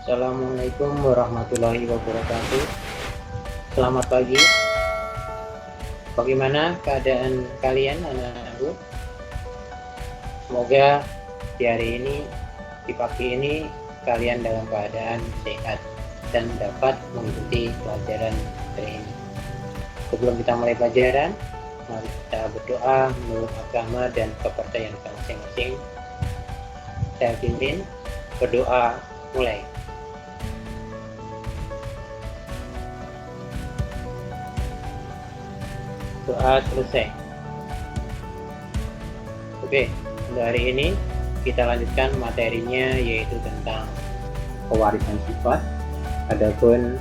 Assalamualaikum warahmatullahi wabarakatuh. Selamat pagi. Bagaimana keadaan kalian anak-anakku? Semoga di hari ini, di pagi ini, kalian dalam keadaan sehat dan dapat mengikuti pelajaran hari ini. Sebelum kita mulai pelajaran, mari kita berdoa menurut agama dan kepercayaan kita masing-masing. Saya pimpin berdoa mulai. Doa selesai. Oke, untuk hari ini kita lanjutkan materinya, yaitu tentang pewarisan sifat. Adapun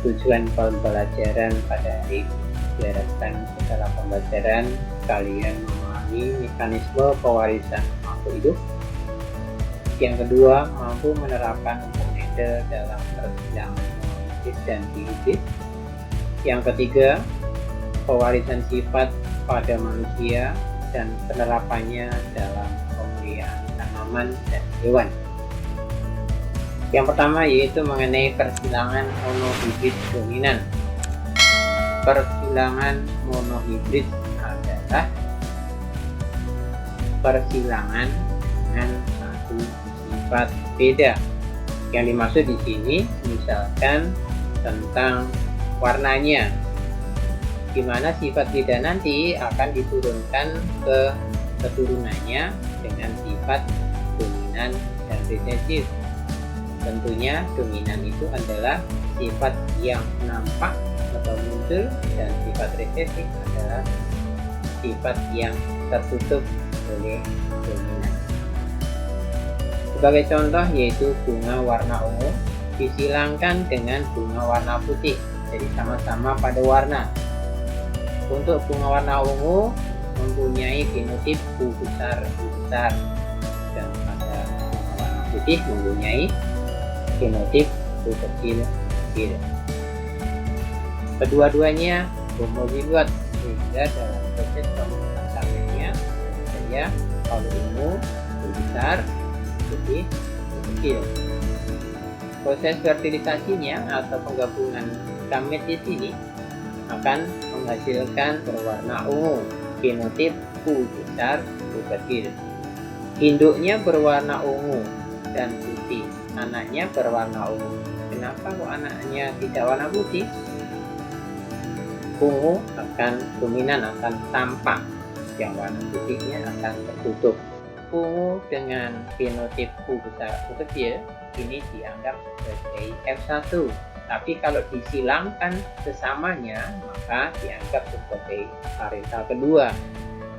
tujuan pembelajaran pada hari ini diharapkan setelah pembelajaran kalian memahami mekanisme pewarisan makhluk hidup. Yang kedua, mampu menerapkan hukum Mendel dalam persidangan monohibrid dan dihibrid. Yang ketiga, pewarisan sifat pada manusia dan penerapannya dalam pemeliharaan tanaman dan hewan. Yang pertama yaitu mengenai persilangan monohibrid dominan. Persilangan monohibrid adalah persilangan dengan satu sifat beda. Yang dimaksud di sini misalkan tentang warnanya, di mana sifat beda nanti akan diturunkan ke keturunannya dengan sifat dominan dan resesif. Tentunya dominan itu adalah sifat yang nampak atau muncul, dan sifat resesif adalah sifat yang tertutup oleh dominan. Sebagai contoh yaitu bunga warna ungu disilangkan dengan bunga warna putih, jadi sama-sama pada warna. Untuk bunga warna ungu mempunyai genotip U besar, dan pada bunga warna putih mempunyai genotip U kecil. Kedua-duanya homozigot, sehingga dalam proses pembentukannya saja kalau ungu U besar, putih U kecil. Proses fertilisasinya atau penggabungan gamet di sini akan menghasilkan berwarna ungu, genotip U besar, U kecil. Induknya berwarna ungu dan putih, anaknya berwarna ungu. Kenapa kok anaknya tidak warna putih? Ungu akan dominan, akan tampak, yang warna putihnya akan tertutup. Ungu dengan genotip U besar, U kecil ini dianggap sebagai F1. Tapi kalau disilangkan sesamanya, maka dianggap sebagai parental kedua.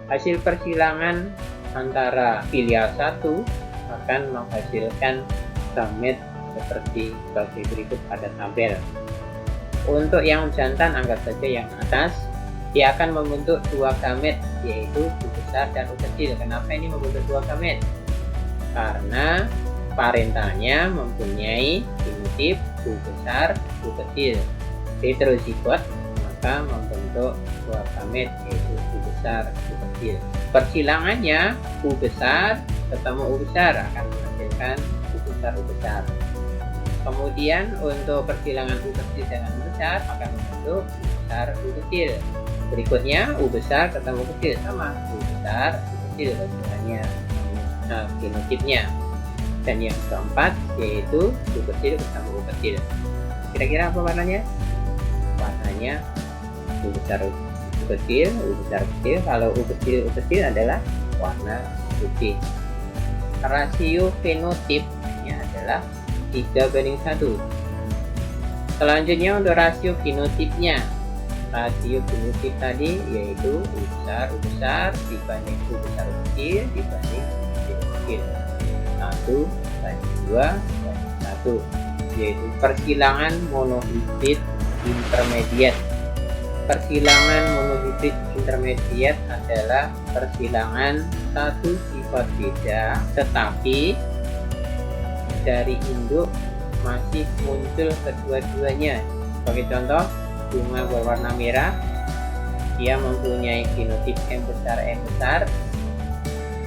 Hasil persilangan antara filial 1 akan menghasilkan gamet seperti berikut pada tabel. Untuk yang jantan, anggap saja yang atas, dia akan membentuk dua gamet, yaitu U besar dan U kecil. Kenapa ini membentuk dua gamet? Karena parentalnya mempunyai genotip U besar, U kecil. Heterozigot maka membentuk dua gamet, yaitu U besar, U kecil. Persilangannya U besar ketemu U besar akan menghasilkan U besar, U besar. Kemudian untuk persilangan U kecil dengan U besar akan membentuk U besar, U kecil. Berikutnya U besar ketemu U kecil, sama U besar, U kecil persilangannya, genotipnya. Dan yang keempat yaitu U kecil ketemu U kecil. Kira-kira apa warnanya? Warnanya U besar, U kecil, U besar, kecil. Kalau U kecil adalah warna putih. Rasio fenotipnya adalah 3:1. Selanjutnya untuk rasio genotipnya. Rasio genotip tadi yaitu U besar dibanding U besar, U kecil dibanding U kecil. 1:2:1, yaitu persilangan monohibrid intermediate. Persilangan monohibrid intermediate adalah persilangan satu sifat beda tetapi dari induk masih muncul kedua-duanya. Sebagai contoh, bunga berwarna merah, dia mempunyai genotip M besar,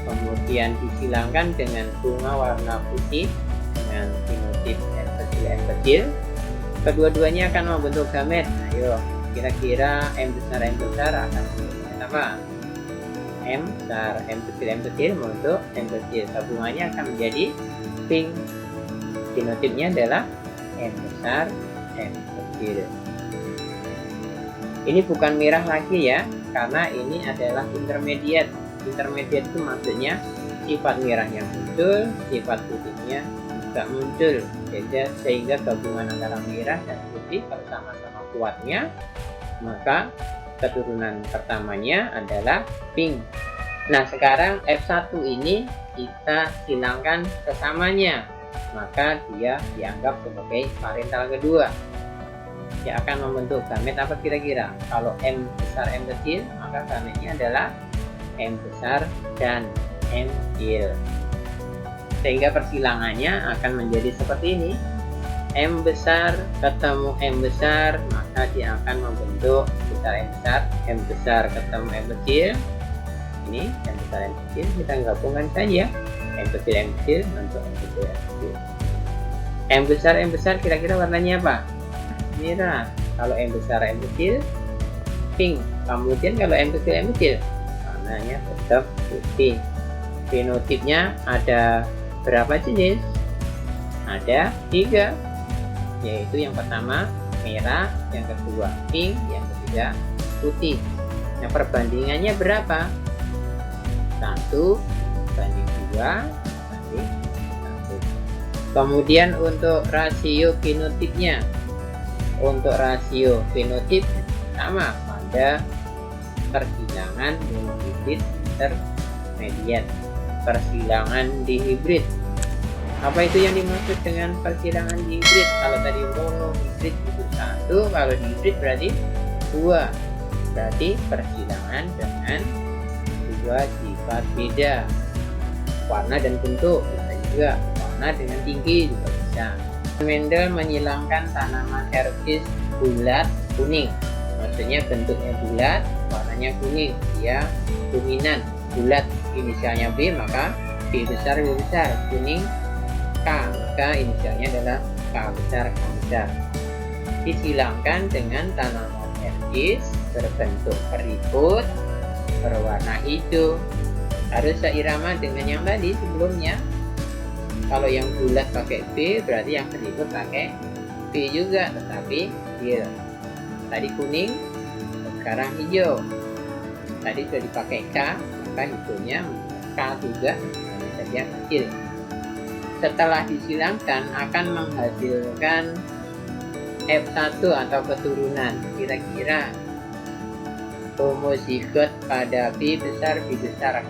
kemudian disilangkan dengan bunga warna putih dengan genotip M kecil, kedua-duanya akan membentuk gamet. Ayo, kira-kira M besar akan membentuk apa? M besar, M kecil membentuk M kecil. Gabungannya akan menjadi pink. Genotipnya adalah M besar, M kecil. Ini bukan merah lagi ya, karena ini adalah intermediate. Intermediate itu maksudnya sifat merahnya muncul, sifat putihnya juga muncul. Sehingga gabungan antara merah dan putih kalau sama-sama kuatnya, maka keturunan pertamanya adalah pink. Nah, sekarang F1 ini kita hilangkan sesamanya, maka dia dianggap sebagai parental kedua. Dia akan membentuk gamet apa kira-kira? Kalau M besar M kecil, maka gametnya adalah M besar dan M kecil. Sehingga persilangannya akan menjadi seperti ini. M besar ketemu M besar, maka dia akan membentuk M besar ketemu M kecil. Ini M besar M kecil, kita gabungkan saja M kecil untuk M kecil. M besar kira-kira warnanya apa? Merah. Kalau M besar M kecil, pink. Kemudian kalau M kecil warnanya tetap putih. Fenotipnya ada berapa jenis? Ada 3, yaitu yang pertama merah, yang kedua pink, yang ketiga putih. Nah, perbandingannya berapa? 1 banding 2 banding 1. Kemudian untuk rasio fenotipnya, untuk rasio fenotip sama pada persilangan monohibrid intermediate, persilangan dihibrid. Apa itu yang dimaksud dengan persilangan dihibrid? Kalau tadi monohibrid itu 1, kalau dihibrid berarti 2. Berarti persilangan dengan 2 sifat beda, warna dan bentuk bisa juga, warna dengan tinggi juga bisa. Mendel menyilangkan tanaman herpes bulat kuning, maksudnya bentuknya bulat, warnanya kuning, dia dominan bulat, inisialnya B, maka B besar, kuning K, maka inisialnya adalah K besar. Disilangkan dengan tanaman herpes berbentuk keriput berwarna hijau, harus seirama dengan yang tadi sebelumnya. Kalau yang bulat pakai B, berarti yang keriput pakai B juga, tetapi kecil. Tadi kuning, sekarang hijau. Tadi sudah dipakai K, maka hijaunya K juga, hanya saja kecil. Setelah disilangkan akan menghasilkan F1 atau keturunan. Kira-kira homozigot pada B besar, K besar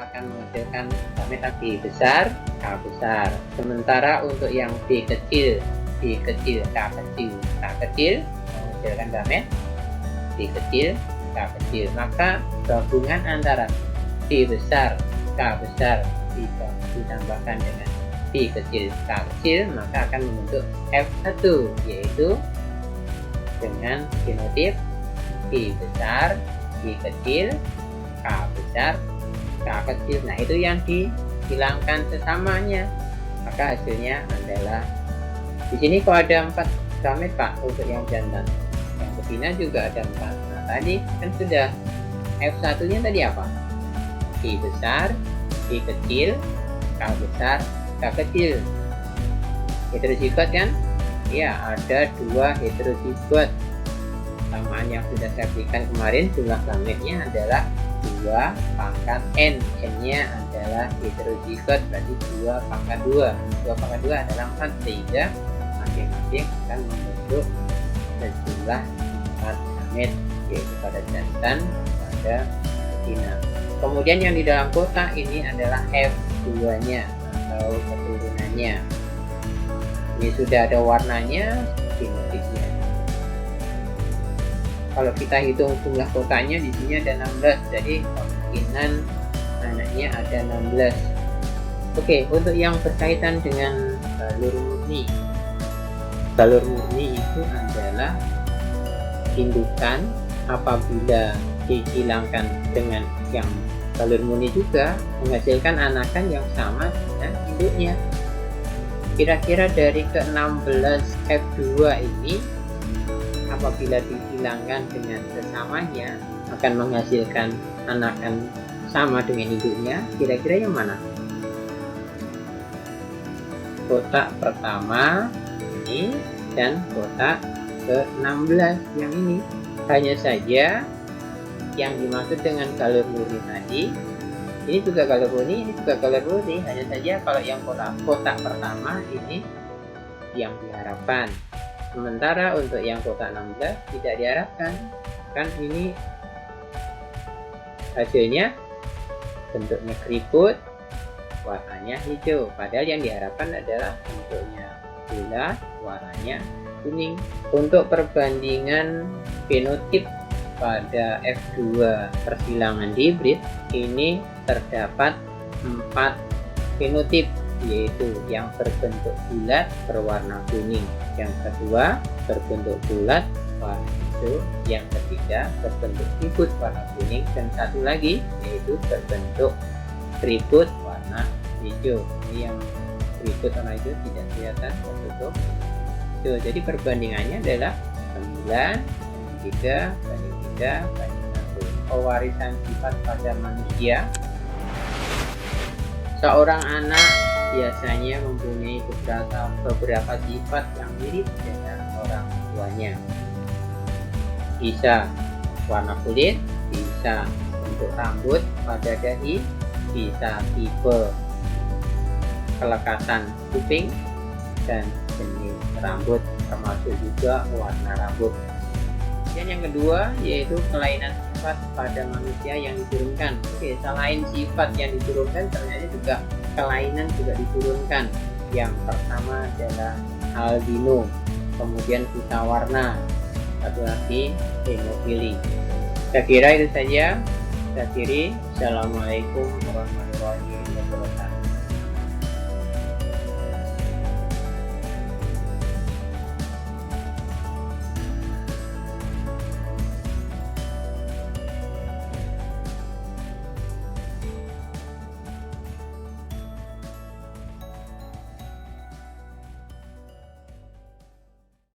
akan menghasilkan gamet B besar, K besar. Sementara untuk yang B kecil, K kecil menghasilkan gamet B kecil, K kecil. Maka gabungan antara B besar, K besar ditambahkan dengan B kecil, K kecil, maka akan membentuk F1, yaitu dengan genotip B besar, B kecil, K besar, K kecil. Nah, itu yang dihilangkan sesamanya, maka hasilnya adalah di sini kok ada 4 gamet Pak untuk yang jantan, yang betina juga ada 4. Nah, tadi kan sudah F1 nya tadi apa? B besar, B kecil, K besar, K kecil. Heterozigot kan? Ya, ada 2 heterozigot. Samaan yang sudah saya berikan kemarin, jumlah gametnya adalah 2 pangkat N. N-nya adalah heterozigot, berarti 2 pangkat 2. 2 pangkat 2 adalah 4, sehingga masing-masing akan membentuk sejumlah 4 gamet, yaitu pada jantan, pada betina. Kemudian yang di dalam kotak ini adalah F2-nya atau keturunannya. Ini sudah ada warnanya, genotiknya. Kalau kita hitung jumlah kotaknya, di sini ada 16, jadi kemungkinan anaknya ada 16. Oke, untuk yang berkaitan dengan balur murni. Balur murni itu adalah indukan apabila dihilangkan dengan yang balur murni juga menghasilkan anakan yang sama dengan induknya. Kira-kira dari ke-16 F2 ini apabila dihilangkan dengan sesamanya akan menghasilkan anak yang sama dengan induknya. Kira-kira yang mana? Kotak pertama ini dan kotak ke-16 yang ini. Hanya saja yang dimaksud dengan color murni tadi, ini juga color murni, ini juga color murni. Hanya saja kalau yang kotak pertama ini yang diharapkan, sementara untuk yang kotak 16 tidak diharapkan. Kan ini hasilnya bentuknya keriput, warnanya hijau, padahal yang diharapkan adalah bentuknya bulat, warnanya kuning. Untuk perbandingan fenotip pada F2 persilangan hibrid ini terdapat 4 fenotip, yaitu yang berbentuk bulat berwarna kuning, yang kedua berbentuk bulat warna hijau, yang ketiga berbentuk keriput warna kuning, dan satu lagi yaitu berbentuk keriput warna hijau. Ini yang keriput warna hijau tidak kelihatan tertutup. Jadi perbandingannya adalah 9 3 banding 3 banding 1. Pewarisan sifat pada manusia. Seorang anak biasanya mempunyai beberapa sifat yang mirip dengan orang tuanya. Bisa warna kulit, bisa bentuk rambut pada dahi, bisa tipe kelekatan kuping, dan jenis rambut, termasuk juga warna rambut. Dan yang kedua yaitu kelainan sifat pada manusia yang diturunkan. Oke, selain sifat yang diturunkan, ternyata juga kelainan juga diturunkan. Yang pertama adalah albino, kemudian buta warna, satu lagi hemofili. Saya kira itu saja. Saya akhiri. Assalamualaikum warahmatullahi wabarakatuh.